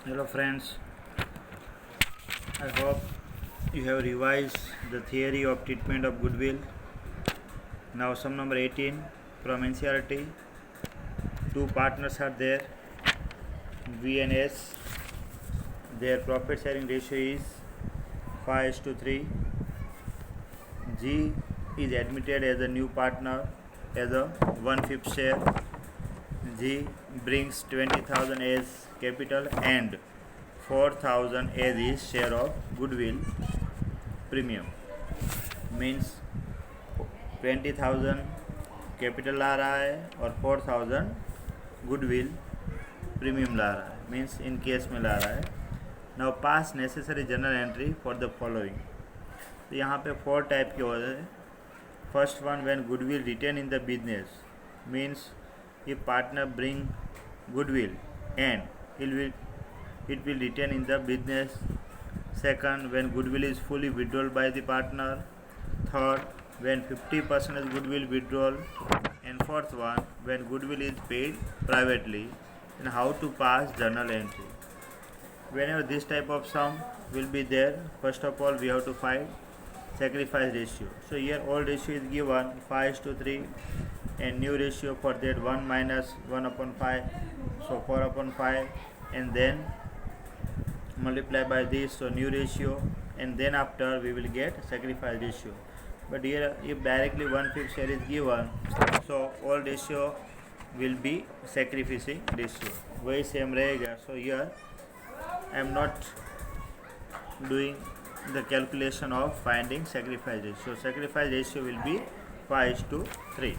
Hello friends, I hope you have revised the theory of treatment of goodwill. Now sum number 18 from NCERT. Two partners are there, V and S. Their profit sharing ratio is 5:3. G is admitted as a new partner as a 1/5 share. G brings 20,000 as capital and 4,000 as his share of goodwill premium. Means 20,000 capital ला रहा है और 4,000 goodwill premium ला रहा है, means in case में ला रहा है. Now pass necessary journal entry for the following. तो यहाँ पे 4 टाइप के होते हैं. First one, when goodwill retain in the business, means ये partner bring goodwill and it will retain in the business. Second, when goodwill is fully withdrawn by the partner. Third, when 50% is goodwill withdrawal. And fourth one, when goodwill is paid privately. And how to pass journal entry. Whenever this type of sum will be there, first of all we have to find sacrifice ratio. So here old ratio is given 5:3 and new ratio for that 1 minus 1/5, so 4/5, and then multiply by this, so new ratio, and then after we will get sacrifice ratio. But here if directly 1/5 share is given, so all ratio will be sacrificing ratio, वही same रहेगा. So here I am not doing the calculation of finding sacrifice ratio. Sacrifice ratio will be 5:3.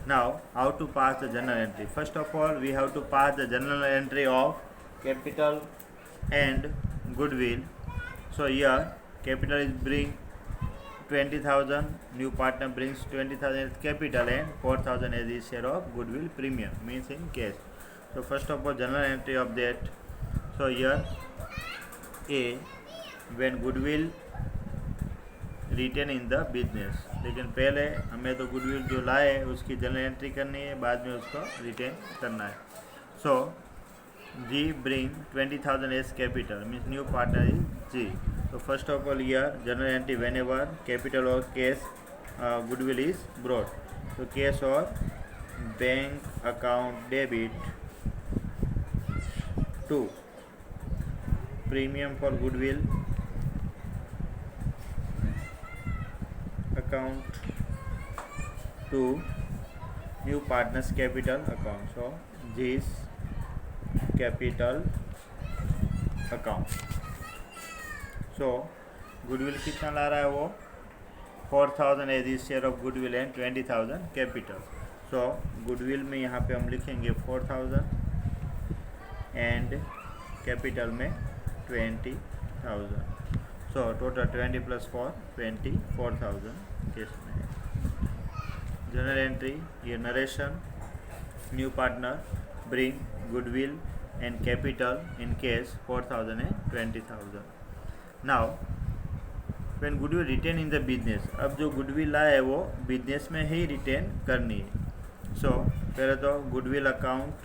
Now how to pass the journal entry? First of all we have to pass the journal entry of capital and goodwill. So here capital is bring 20,000, new partner brings 20,000 as capital and 4,000 as his share of goodwill premium, means in cash. So first of all journal entry of that. So here A, when goodwill retain in the business, लेकिन पहले हमें तो goodwill जो लाए उसकी general entry करनी है, बाद में उसको रिटेन करना है. So G bring 20,000 as capital, means new partner is G. तो first of all here journal entry whenever capital और कैश गुडविल इज ब्रॉड. तो कैश और bank account debit to premium for goodwill account to new partners capital account. So this capital account. So goodwill कितना ला रहा है वो 4,000 as his share of goodwill and 20,000 capital. So goodwill में यहाँ पे हम लिखेंगे 4,000 and capital में 20,000. So total 20 plus 4 24,000 केस में. जनरल एंट्री, ये narration, new partner bring goodwill and capital in case 4,000 and 20,000. Now when goodwill retain in the business, अब जो गुडविल आया है वो बिजनेस में ही रिटेन करनी है. सो पहले तो गुडविल अकाउंट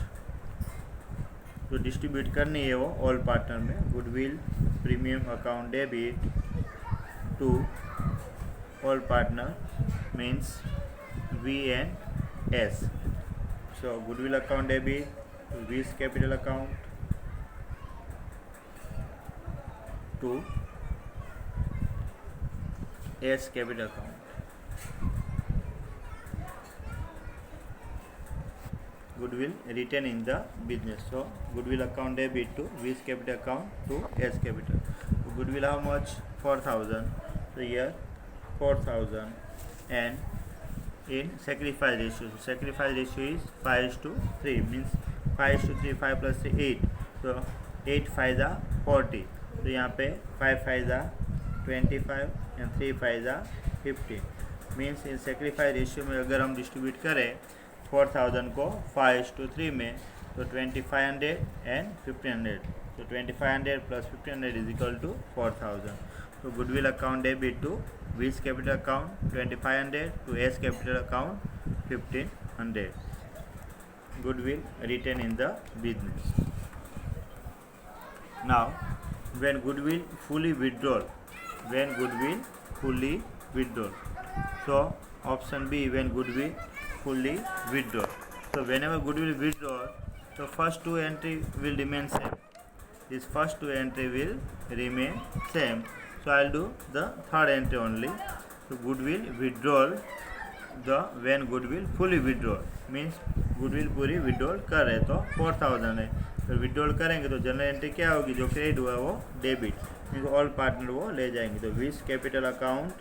जो डिस्ट्रीब्यूट करनी है वो ऑल पार्टनर में. Goodwill premium account debit to all partner means V and S. So goodwill account debit to V's capital account to S capital account. Goodwill retain in the business. So goodwill account debit to V's capital account to S capital. So goodwill how much? 4,000. So here 4,000 and in sacrifice ratio. So sacrifice ratio is 5:3, means 5:3, 5 plus 3 8. So 8 5 are 40. तो यहाँ पे 5 5 are 25 and 3 5 are 50. Means in sacrifice ratio में अगर हम distribute करें 4,000 को 5:3 में, तो 2,500 and 1,500. So 2,500 plus 1,500 is equal to 4,000. So goodwill account debit to V's capital account 2,500 to S capital account 1,500. Goodwill retain in the business. Now, when goodwill fully withdrawn, when goodwill fully withdrawn. So option B, when goodwill fully withdrawn. So whenever goodwill withdrawn, so first two entry will remain same. This first two entry will remain same. So I'll do the third entry only. So goodwill withdrawal, the when goodwill fully withdraw means goodwill पूरी withdrawal कर रहे तो 4000 है, तो withdrawal करेंगे तो general entry क्या होगी, जो क्रेडिट हुआ वो डेबिट, मीन्स ऑल पार्टनर वो ले जाएंगे। तो V's capital account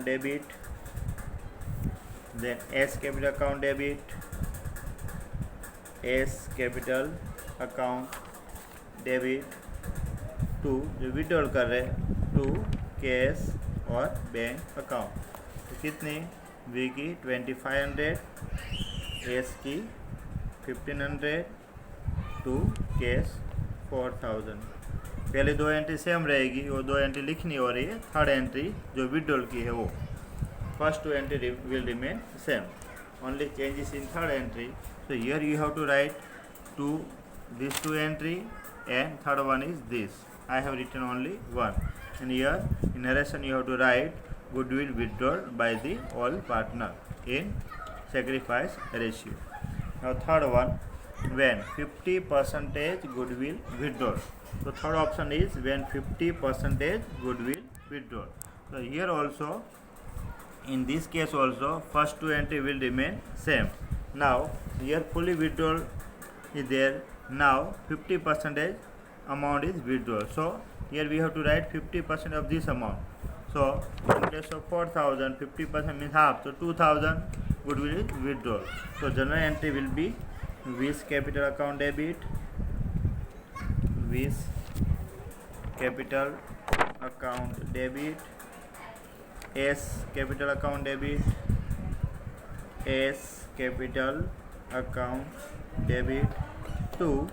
debit, then S capital account debit, S capital account debit to जो विड्रॉल कर रहे टू कैश और बैंक अकाउंट। तो कितनी, वी की 2500, एस की 1500 टू कैश 4000। पहले दो एंट्री सेम रहेगी, वो दो एंट्री लिखनी हो रही है, थर्ड एंट्री जो विड्रॉल की है वो, first two entry will remain same, only changes in third entry. So here you have to write these two entry and third one is this. I have written only one. And here in narration you have to write goodwill withdrawn by the all partner in sacrifice ratio. Now third one, when 50% goodwill withdrawn. So third option is when 50% goodwill withdrawn. So here also, in this case also, first two entry will remain same. Now here fully withdrawal is there. Now 50% amount is withdrawn. So here we have to write 50% of this amount. So in place of 4000, 50% means half. So 2000 goodwill is withdrawn. So general entry will be Viz capital account debit, Viz capital account debit, S capital account debit, S capital account debit to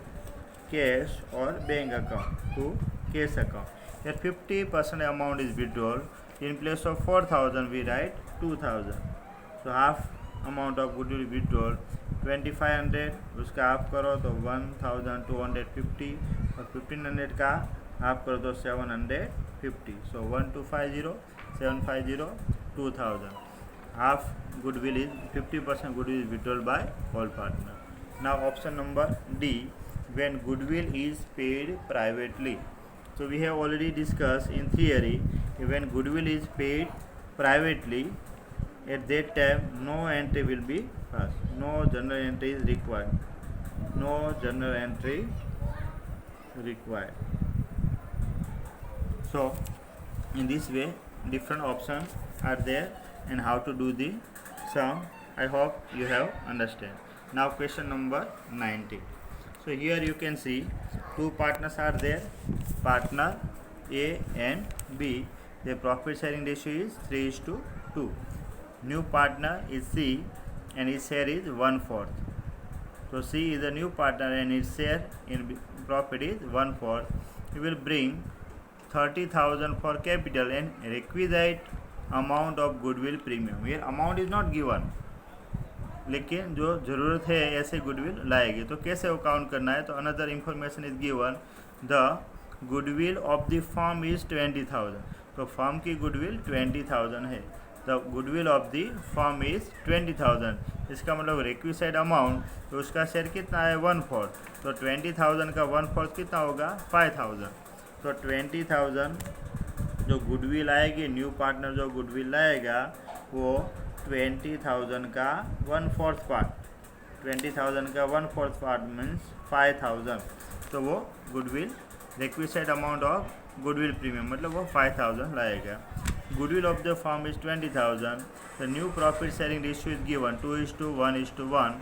cash or bank account, to cash account. Here 50% amount is withdrawn. In place of 4000 we write 2000. So half amount of goodwill withdrawal 2500, उसका half करो तो 1250 और 1500 का half करो तो 750. So 1250, 750, 2000. Half goodwill is 50% goodwill is withdrawn by all partner. Now option number D, when goodwill is paid privately. So we have already discussed in theory, when goodwill is paid privately, at that time no entry will be passed, no journal entry is required, no journal entry required. So in this way different options are there and how to do the sum. I hope you have understand. Now question number 90. So here you can see two partners are there, partner A and B. The profit sharing ratio is 3:2. New partner is C and his share is 1/4. So C is a new partner and his share in profit is 1/4. He will bring 30,000 for capital and requisite amount of goodwill premium. Here amount is not given, लेकिन जो ज़रूरत है ऐसे goodwill लाएगी। तो कैसे वो count करना है, तो another information is given, the goodwill of the firm is 20,000। तो फर्म की गुडविल 20,000 है, the goodwill of the firm is 20,000। इसका मतलब रिक्विसाइड अमाउंट, तो उसका शेयर कितना है 1/4। तो 20,000 का 1/4 कितना होगा 5,000। तो 20,000 जो गुडविल आएगी, न्यू पार्टनर जो गुडविल लाएगा वो 20,000 का 1/4 पार्ट, 20,000 का 1/4 पार्ट मीन्स 5,000। तो वो goodwill requisite amount of goodwill premium मतलब वो 5,000 लाएगा। Goodwill of the firm is 20,000। The new profit sharing ratio is given 2:1:1।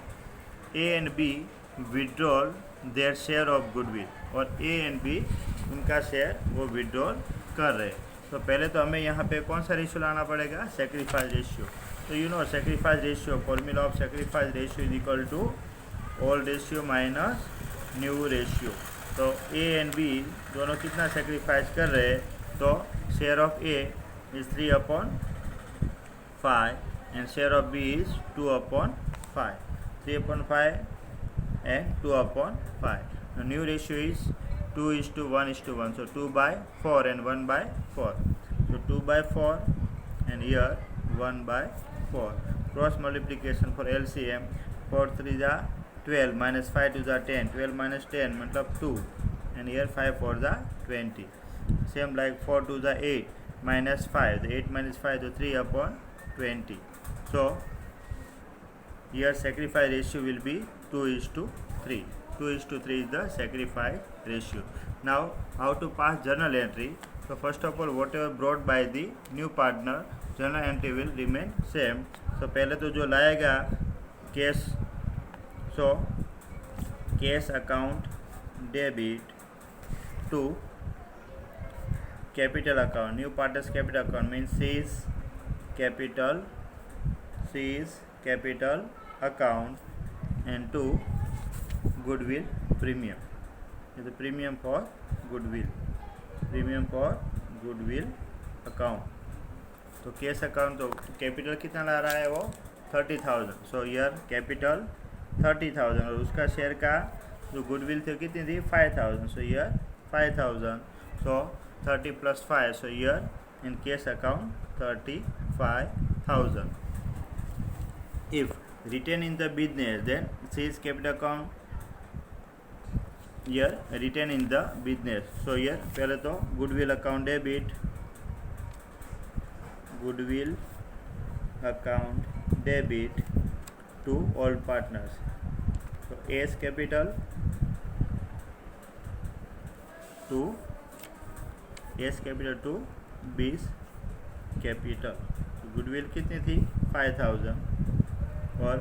A and B withdrawal their share of goodwill, और ए एंड बी उनका share वो withdrawal कर रहे। तो पहले तो हमें यहाँ पे कौन सा रेशियो लाना पड़ेगा, सेक्रीफाइस रेशियो। तो you know sacrifice ratio, formula of sacrifice ratio is equal to old ratio minus new ratio. तो ए एंड बी दोनों कितना सेक्रीफाइस कर रहे हैं, तो share of A is 3/5 and share of B is 2/5, 3/5 and 2/5। The new ratio is 2:1:1. So 2/4 and 1/4. So 2/4 and here 1/4. Cross multiplication for LCM. 4 3 जा 12 minus 5 2 जा 10. 12 minus 10 मतलब 2 and here 5 4 जा 20. Same like 4 2 जा 8 minus 5. The 8 minus 5 so 3/20. So here sacrifice ratio will be 2:3. 2:3 is the sacrifice ratio. Now how to pass journal entry? So first of all whatever brought by the new partner journal entry will remain same. So पहले तो जो लाएगा cash, so cash account debit to capital account. New partner's capital account means C is capital account and to goodwill premium. The premium for goodwill account. तो cash account तो capital कितना ला रहा है वो 30,000. सो ईयर कैपिटल 30,000 और उसका share का जो गुडविल थी कितनी थी 5,000. So here 5,000. So 30 + 5. So here in cash account 35,000. If written in the business then says capital account here written in the business. So here पहले तो goodwill account debit to all partners. So A's capital to B's capital. So goodwill कितनी थी 5,000 और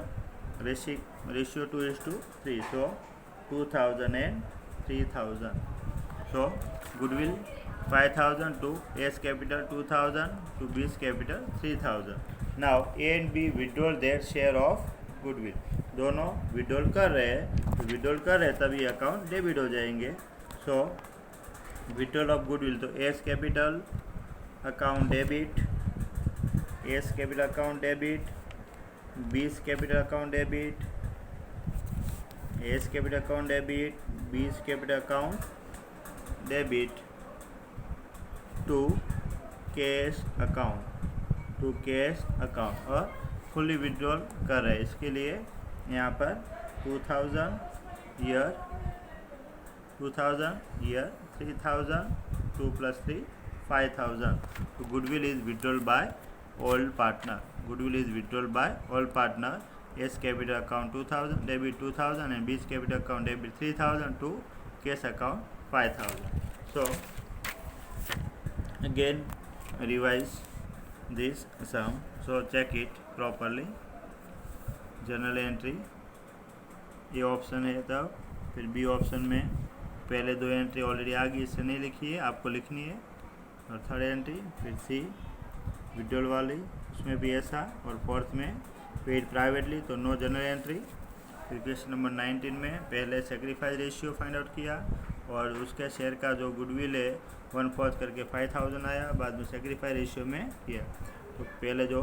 ratio 2:3. So 2,000 and 3,000. So goodwill 5,000 to A's capital 2,000 to B's capital 3,000. Now A and B withdraw their share of goodwill. दोनों withdrawal कर रहे हैं, तो withdrawal कर रहे हैं तभी अकाउंट डेबिट हो जाएंगे. सो विड्रॉल ऑफ गुडविल तो A's capital account debit, A's capital account debit, B's capital account debit, A's capital account debit, B's capital account debit to cash account और फुल्ली विड्रॉल कर रहे हैं. इसके लिए यहाँ पर 2,000 ईयर 3,000 2 + 3 5,000. तो goodwill is withdrawal by all partner. A's capital account 2,000 debit 2,000 and B's capital account debit 3,000 to cash account 5,000. So again revise this sum. So check it properly. Journal entry ये option है, तब फिर B option में पहले 2 entry already आ गई, इससे नहीं लिखी है, आपको लिखनी है. और 3rd एंट्री फिर सी विड्रॉल वाली, उसमें भी ऐसा. और 4th में पेड प्राइवेटली तो नो जनरल एंट्री. फिर क्वेश्चन नंबर 19 में पहले सेक्रीफाइस रेशियो फाइंड आउट किया और उसके शेयर का जो गुडविल है 1/4 करके 5,000 आया, बाद में सेक्रीफाइस रेशियो में किया. तो पहले जो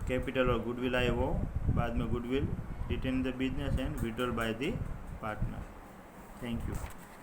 कैपिटल और गुडविल आए वो, बाद में goodwill retain in the business and withdrawal by the partner. Thank you.